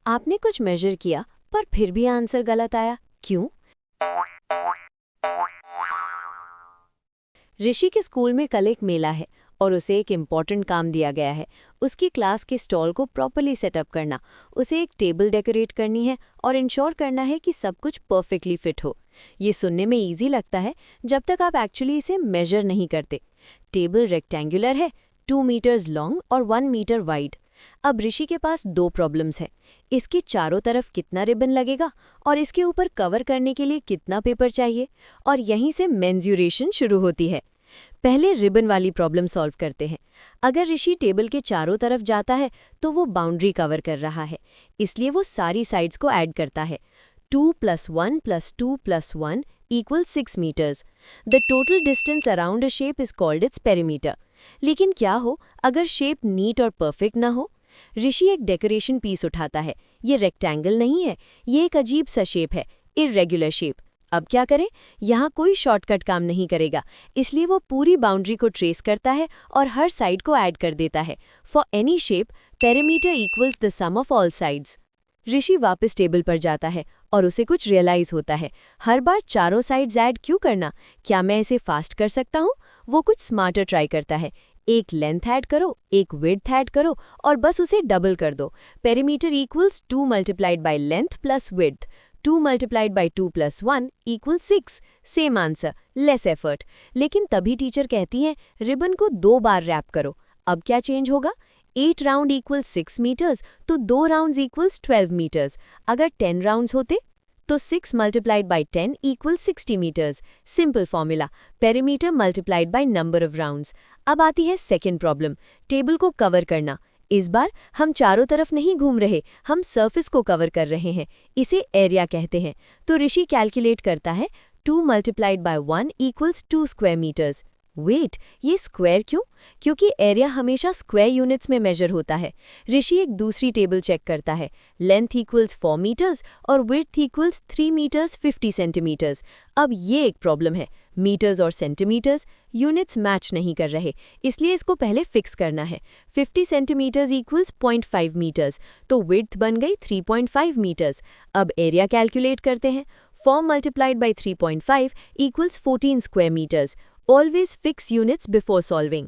आपने कुछ मेजर किया पर फिर भी आंसर गलत आया, क्यों? ऋषि के स्कूल में कल एक मेला है और उसे एक इम्पॉर्टेंट काम दिया गया है। उसकी क्लास के स्टॉल को प्रॉपर्ली सेटअप करना, उसे एक टेबल डेकोरेट करनी है और इंश्योर करना है कि सब कुछ परफेक्टली फिट हो। ये सुनने में इजी लगता है जब तक आप एक्चुअली इसे मेजर नहीं करते। टेबल रेक्टेंगुलर है, 2 मीटर्स लॉन्ग और 1 मीटर वाइड। अब ऋषि के पास दो प्रॉब्लम्स हैं। इसके चारों तरफ कितना रिबन लगेगा और इसके ऊपर कवर करने के लिए कितना पेपर चाहिए, और यहीं से मेंजुरेशन शुरू होती है। पहले रिबन वाली प्रॉब्लम सॉल्व करते हैं। अगर ऋषि टेबल के चारों तरफ जाता है तो वो बाउंड्री कवर कर रहा है, इसलिए वो सारी साइड्स को ऐड करता है। 2 + 1 + 2 + 1 = 6 meters. The total distance around a shape is called its perimeter. लेकिन क्या हो अगर शेप नीट और परफेक्ट ना हो? ऋषि एक डेकोरेशन पीस उठाता है। ये रेक्टेंगल नहीं है, ये एक अजीब सा शेप है, इर्रेगुलर शेप। अब क्या करें? यहाँ कोई शॉर्टकट काम नहीं करेगा, इसलिए वो पूरी बाउंड्री को ट्रेस करता है और हर साइड को ऐड कर देता है। For any shape, perimeter equals the sum of all sides. Rishi वापस टेबल पर जाता है और उसे कुछ रियलाइज होता है। हर बार चारों साइड्स ऐड क्यों करना? क्या मैं इसे फास्ट कर सकता हूँ? वो कुछ स्मार्टर ट्राई करता है। एक लेंथ ऐड करो, एक विड्थ ऐड करो और बस उसे डबल कर दो। Perimeter equals 2 multiplied by length plus width. 2 multiplied by 2 + 1 = 6। Same answer, less effort. लेकिन तभी टीचर कहती हैं रिबन को 2 बार रैप करो। अब क्या चेंज होगा? 8 राउंड = 6 मीटर्स, तो 2 राउंड्स = 12 मीटर्स। अगर 10 राउंड्स होते तो 6 multiplied by 10 = 60 metres. Simple formula, perimeter multiplied by number of rounds. अब आती है सेकेंड प्रॉब्लम, टेबल को कवर करना। इस बार हम चारों तरफ नहीं घूम रहे, हम सरफेस को कवर कर रहे हैं। इसे एरिया कहते हैं। तो ऋषि कैलकुलेट करता है 2 multiplied by 1 = 2 square metres. Wait, ये स्क्वायर क्यों? क्योंकि एरिया हमेशा स्क्वायर यूनिट्स में मेजर होता है। ऋषि एक दूसरी टेबल चेक करता है। लेंथ = 4 मीटर्स और विड्थ = 3 मीटर्स 50 सेंटीमीटर्स। अब ये एक प्रॉब्लम है, मीटर्स और सेंटीमीटर्स यूनिट्स मैच नहीं कर रहे, इसलिए इसको पहले फिक्स करना है। 50 सेंटीमीटर्स = 0.5 मीटर्स, तो विड्थ बन गई 3.5 मीटर्स। अब एरिया कैलकुलेट करते हैं। 4 multiplied by 3.5 = 14 square metres. Always fix units before solving.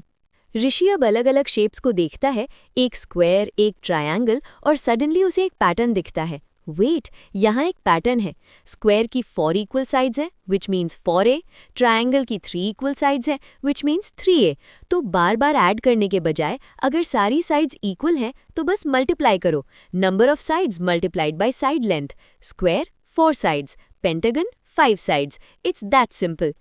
Rishi अब अलग अलग शेप्स को देखता है, एक स्क्वायर, एक ट्रायंगल, और सडनली उसे एक पैटर्न दिखता है। वेट, यहाँ एक पैटर्न है। स्क्वायर की 4 इक्वल साइड्स हैं, विच मीन्स 4a। ट्रायंगल की 3 इक्वल साइड्स हैं, विच मीन्स 3a। तो बार बार ऐड करने के बजाय अगर सारी साइड्स इक्वल हैं तो बस मल्टीप्लाई करो। Number of sides multiplied by side length. Square 4 sides, pentagon 5 sides. It's that simple.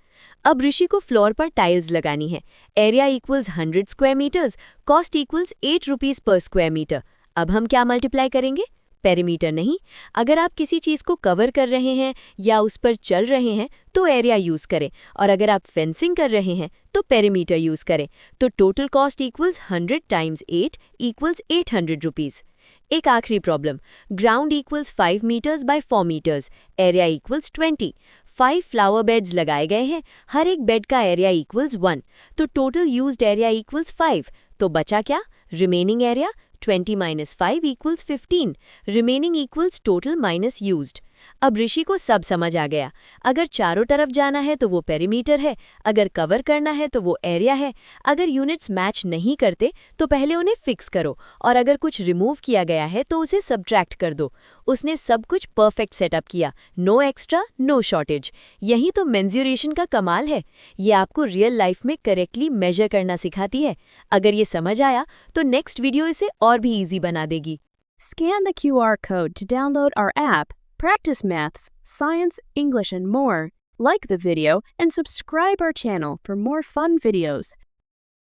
अब ऋषि को फ्लोर पर टाइल्स लगानी है। Area = 100 square metres, cost = 8 rupees per square metre. अब हम क्या मल्टीप्लाई करेंगे? पेरीमीटर नहीं। अगर आप किसी चीज़ को कवर कर रहे हैं या उस पर चल रहे हैं तो एरिया यूज़ करें, और अगर आप फेंसिंग कर रहे हैं तो पेरीमीटर यूज़ करें। तो टोटल कॉस्ट = 100 × 8 = 800 रुपीज़। एक आखिरी problem, ground = 5 metres by 4 metres, area = 20। 5 flower beds लगाए गए हैं, हर एक बेड का एरिया = 1, तो टोटल यूज्ड एरिया = 5। तो बचा क्या? Remaining area 20 - 5 = 15। Remaining = total minus used. अब ऋषि को सब समझ आ गया। अगर चारों तरफ जाना है तो वो पेरीमीटर है, अगर कवर करना है तो वो एरिया है। अगर यूनिट्स मैच नहीं करते तो पहले उन्हें फिक्स करो, और अगर कुछ रिमूव किया गया है तो उसे सब्ट्रैक्ट कर दो। उसने सब कुछ परफेक्ट सेटअप किया, नो एक्स्ट्रा, नो शॉर्टेज। यही तो मेंजुरेशन का कमाल है। ये आपको रियल लाइफ में करेक्टली मेजर करना सिखाती है। अगर ये समझ आया तो नेक्स्ट वीडियो इसे और भी ईजी बना देगी। Scan the QR code to download our app. Practice maths, science, English, and more. Like the video and subscribe our channel for more fun videos.